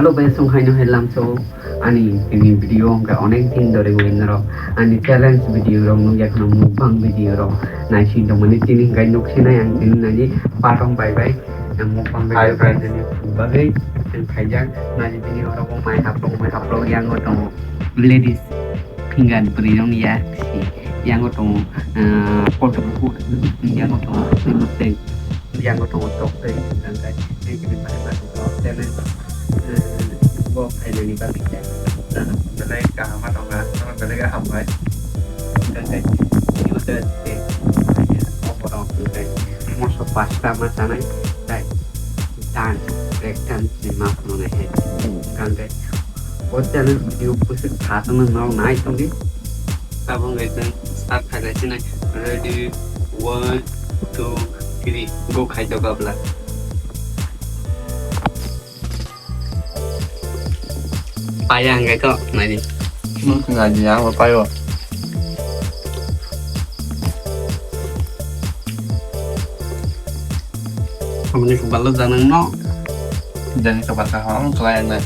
Halo besok haino helam so ani ini video angka onek tin dore winero ani challenge video rong nu yak no mukbang video rong na si do mani tin ngai nok sina yang tin na ni parong bye bye yang mukbang video kan ni bagai yang kajang na ni video rong mai upload yang otong ladies pinggan beri rong ya si yang otong foto buku yang otong penting yang otong tok teh dan kai ini kita bahas challenge bo hay là đi bán thịt chạy bên đây cả mắt đồng là bên đây cả hầm vậy bên đây như thế thì có đồng từ đây một số pasta mà sao này đây tan rectan thì mà nó này hết càng cái có cho nên video của sự khá là nó nãy trong đi ta vâng người ta start khai lại thế này ready 1 2 3 go khai cho gặp lại payang cái cọ này đi là gì mà bay rồi không như cũng bắt lúc ra nó dân cho bạn cả hóng clan này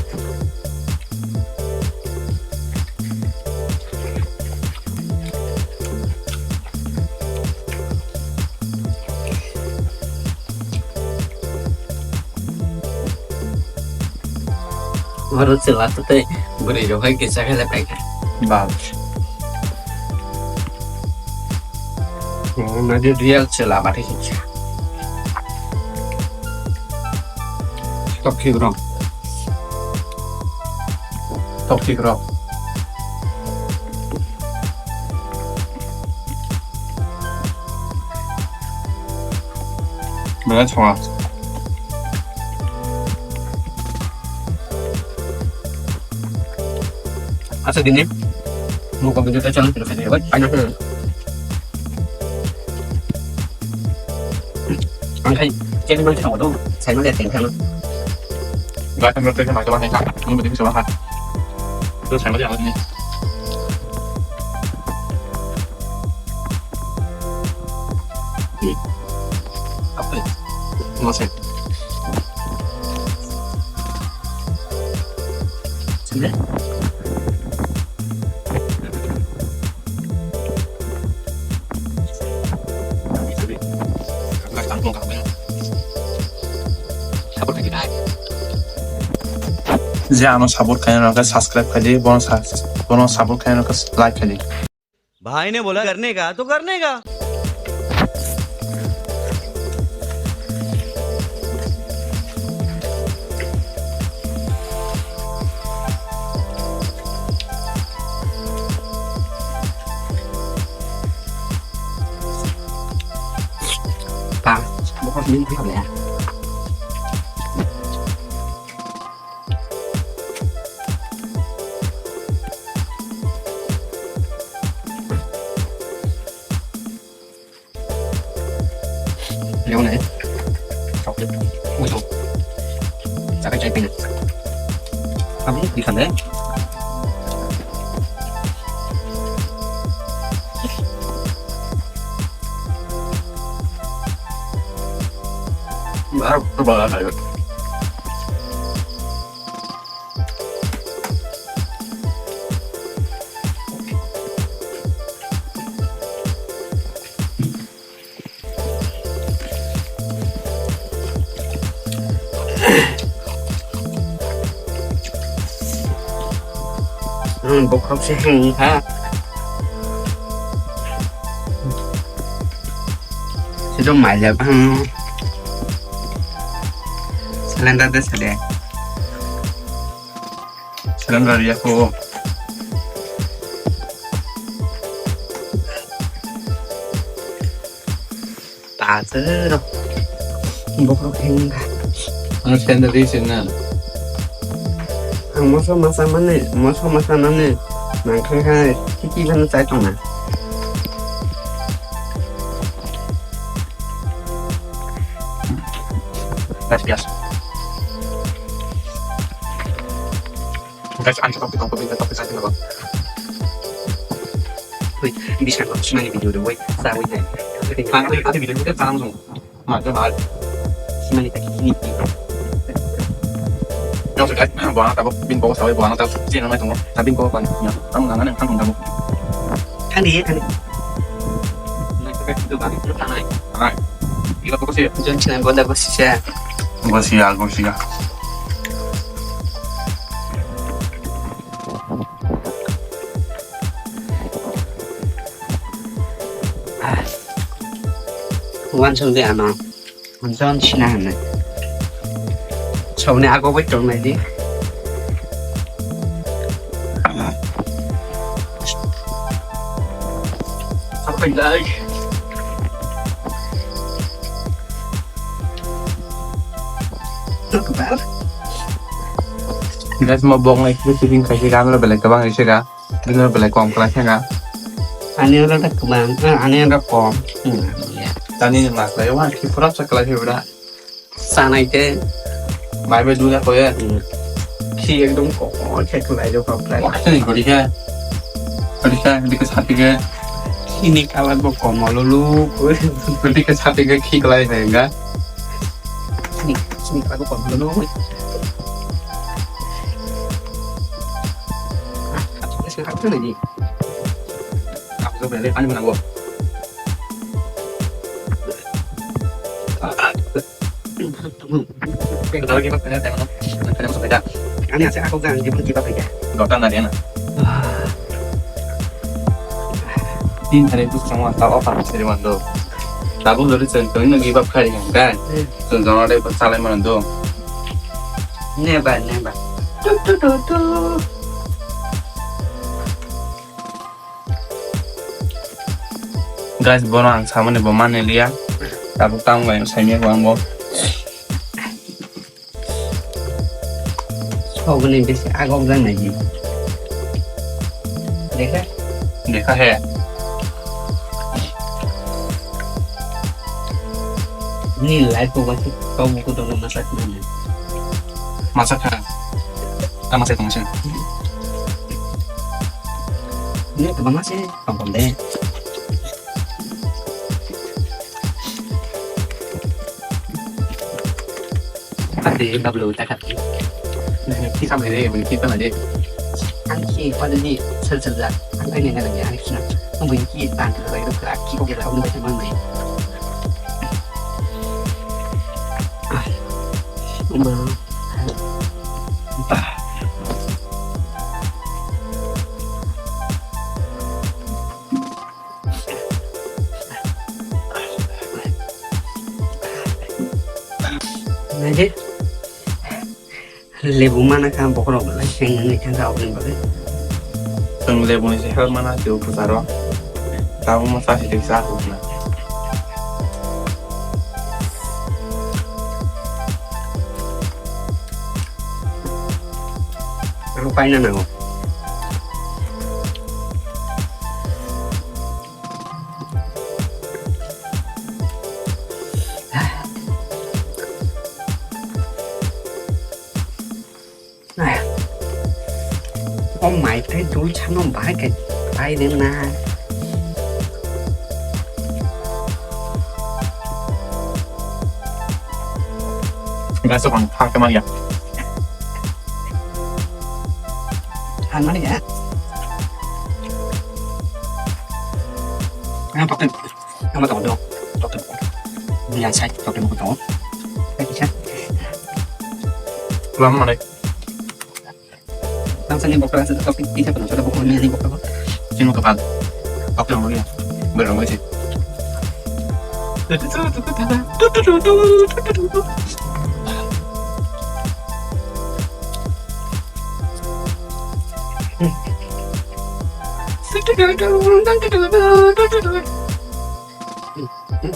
harus jelas tuh beri dong kayak kisah kayak apa và nó đưa real trở lại bạn thấy chưa tóc khi rồi mới chọn asa gini mau kau kita challenge kita video banyak anh thấy trên bên trong đó sai nó đẹp tiền theo luôn gái em được cái máy cho bạn hay khác nhưng mà đi số bạn tôi sai nó đẹp hơn đi apa nó sẽ sudah जी आनो support करने का subscribe करिए बोनो support करने का like करिए भाई ने बोला करने का तो करने का ta một con miếng thấy lẽ leo này sọc được ui sọc ra cái trái pin này không đi khẩn đấy bara här bột không sẽ hăng ha sẽ đâu mãi là Selendang tu sedang. Selendang dia aku tak seru. Bokok hingga. nó selendang di sini Masuk masa mana? Masuk masa mana? Nak kaya kiki mana saya tahu nak. biasa guys anh sẽ tập cái sao nữa Wih, bisa kok cuma video dulu, wih, saya wih deh. ada video kita langsung mà cho bạn Cuma kita kini. yang sudah buang atau bingo sampai buang atau sih namanya tunggu tapi bingo kan ya kamu nggak yang kamu kamu kan dia kan naik ke itu bang itu naik ah kita fokus ya jangan cina gonda gue sih ya gue sih ya 완전 돼 안아 완전 친하네 저번에 악어 왜 쫄매지 apa lagi guys mau bohong lagi sih kasih kamu lebih lagi bang sih kak dengan lebih lagi kelasnya kak aneh udah kebang aneh udah kom tadi mas saya wah kipurap sekelasnya udah sana itu mai về đuôi ra coi á khi anh đúng cổ check lại cho không lại cái này đi cái sate cái ini kawan boko mau lulu đi cái sate cái khi cái này enggak sini sini kawan boko mau lulu sini aku lagi aku tuh beli ani menang gua kita lagi pakai tema kita masuk beda aneh sih aku kan dia pergi pakai ya nggak tahu nggak enak tin hari itu semua tahu apa sih di mana tapi dari contohnya lagi pakai kan contohnya ada salah mana tuh never guys borang sama nih bomane lihat tapi tahu nggak yang saya bilang bom oh bener bisa aku bilang lagi देखा है nilai tuh pasti kau buku dalam masak mana masak है masak itu masih ini teman masih kompon deh pasti nggak perlu takut khi xong này mình khi tâm là đi anh khi qua đến đi sơ sơ ra anh thấy này là nhà anh khi nào ông mình khi tàn từ đấy được là khi có việc là ông phải mang này mà này chứ lebu mana kan pokoknya boleh yang ini kan tahu kan boleh từng level này sẽ hơn mana chịu phụ tá đó tao muốn sao thì được sao cũng là rupanya nào này ông mày thấy túi chăn ông bãi cái tay đến na nggak seorang pakai mana ya ăn nó đi ạ ăn tóc thêm ăn mà tóc được tóc thêm đi ăn sạch tóc thêm một tóc cái gì chắc lắm mà đây langsung nembok langsung tóc kita penuh sudah bukunya nembok apa xin một cặp tóc thêm một cái bữa rồi mới chị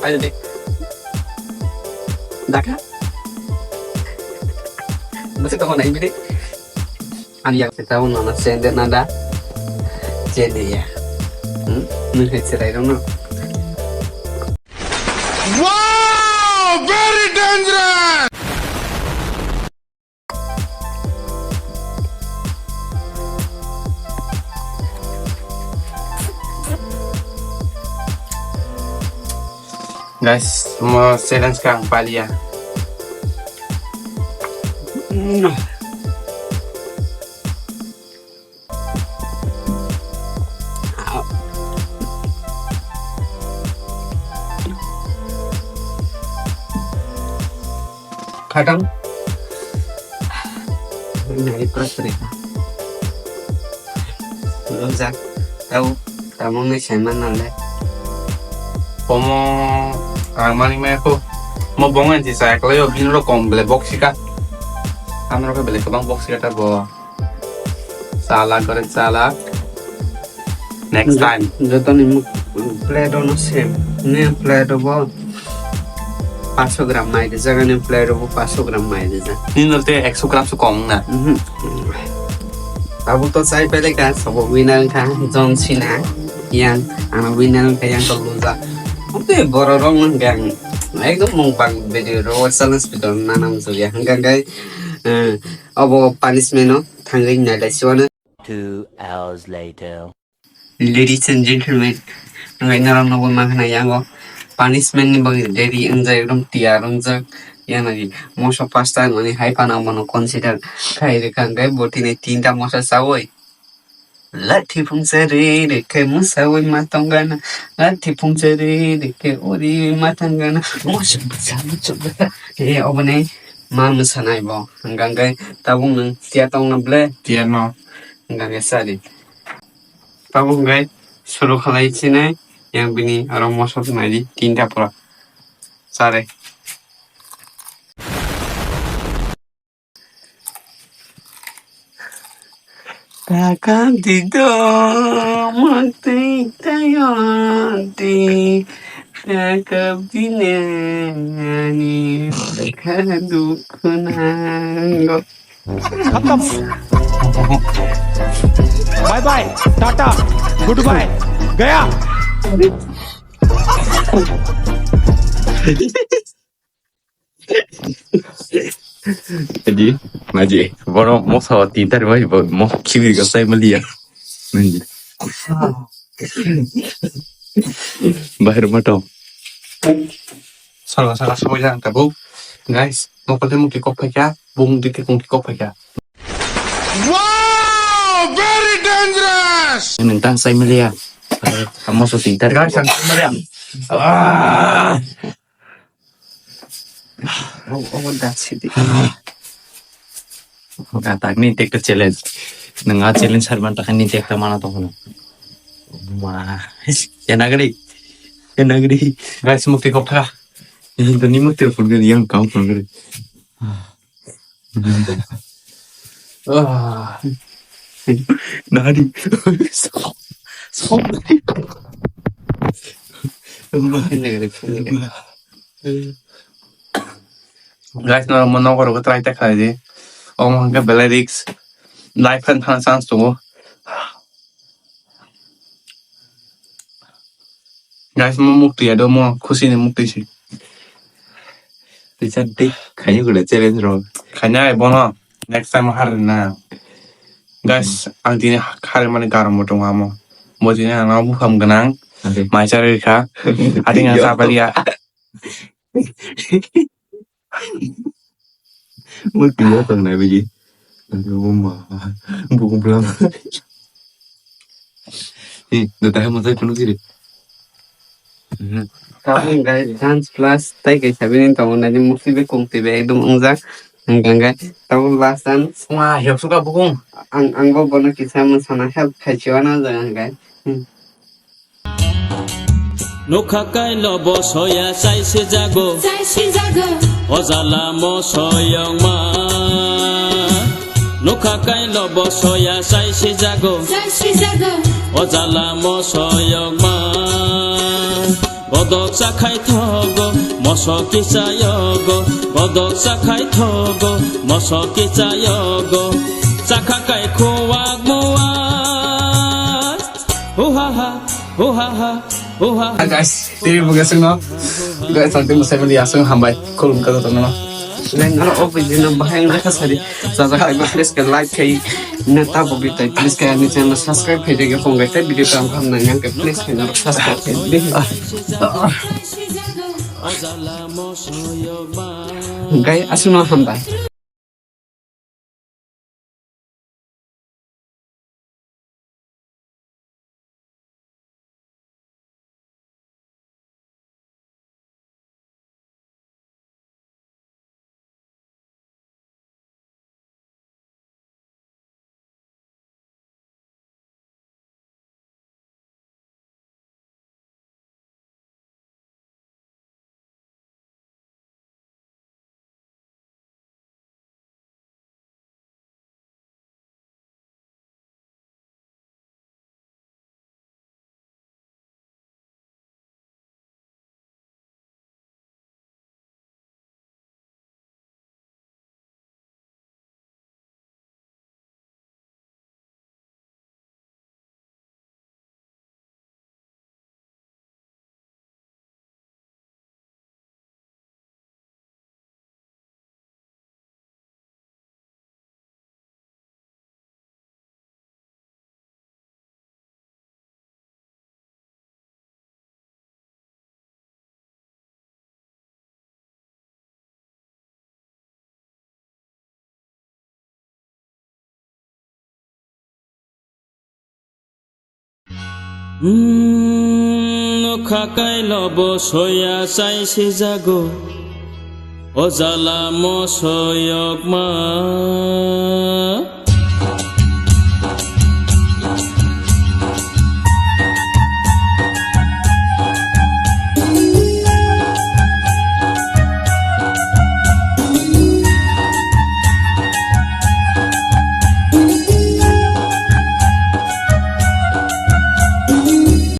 ayo deh Daka masih tahu naik ini ani yang tahu nama sender nada jadi ya mungkin cerai dong Wow, very dangerous. guys mau sedan sekarang pali ya Kadang nyari prakerja. Belum Zak, tahu kamu nih sama nale. Como mani me ko mo bongan si saya kalau yo binuro komple box ka. Amro ke beli kebang box ka bo. Salah goreng salah. Next time. Joto nih mu plate ono same. Nih plate bo 500 gram mai desa kan nih plate bo 500 gram mai desa. Ni note 100 gram su kong na. Aku tuh saya pilih kan, sebab winner kan John Cena yang anak winner kayak yang terluka. Oke, borong yang ekdom mukbang video rawat salas video nanam suya. Hanggang kay abo punishment thanggay na dasyon. 2 hours later. Ladies and gentlemen, ngay naram na makana yang punishment ni bang dari enjay ekdom tiarong jak. Yan lagi, mosa pasta ni hai panang mano consider kai rekan kai boti ni tinta mosa sawoi. Lati pung seri deke musawoi matanggana, lati pung seri deke ori matanggana, mosa bersama coba. Obane mam sanai bo, hanggang kai tabung nang tiatong na ble, Tiano. hanggang kai sari. Tabung kai suruh kalai cina yang bini arong mosa tunai tinta pura. Sare. Takkan tidur mati tayati Takkan dinani Kadu kunang खत्म bye bye tata goodbye गया Jadi, ngaji. Bono mo sa tinta di ba mo kiwi ka sa Malia. Nanti. Bahar mato. Salah salah semua yang tabu. Guys, mau pada mungkin kok pakai, bung dikit mungkin kok pakai. Wow! Very dangerous! Tentang saya Malia. Kamu so tinta. Guys, saya Malia. Ah. Oh, that's it. Kata ni take the challenge. Nengah challenge harman takkan ni take mana tu kono. Wah, ya nagri. Guys, mukti kau pernah. Yang tadi mukti pun gini yang kau pun gini. Ah, nadi. Stop. Guys, no mau kau rukut try tak aja. Om angkat belerix. Life kan panas tu. Guys, mau mukti ada mau khusyuk ni mukti sih. cantik kayaknya gue udah challenge bro. Kayaknya bono next time hari na. Guys, ang tini hari mana garam mo tong amo. Mo tini ang amo bukan genang. Mai cari ka. Ada yang siapa dia? Mất cái nhớ tuần này bởi vì mà buồn lắm thì người ta không thấy con nó gì đi. Kamu guys, dance plus tay kayak sabi nih tahu nanti mesti be kong tibe itu enggak enggak tahu bahasan Wah, hidup suka bukung. anggo bono kisah sana help kaciwana jangan guys. Nukakai lobo soya sai si jago Ozala mo soyong ma Nukakai lobo soya sai si jago Ozala mo soyong ma Godok sakai togo mosoki sayogo Godok sakai togo mosoki sayogo Sakakai kuwag muwag Uhaha uhaha Hai guys, ini bukan semua. Guys, nanti saya beli asing hambai kolom kata teman. Lain kalau open jenis bahaya mereka sari. Saya kayak please ke like kayak neta bobita please kayak ni channel subscribe kayak juga phone kayak video kamu kamu nanya kayak please kayak subscribe kayak guys asal hambai. Nukhakai lobo soya sai si jago Ojala mo soyok ma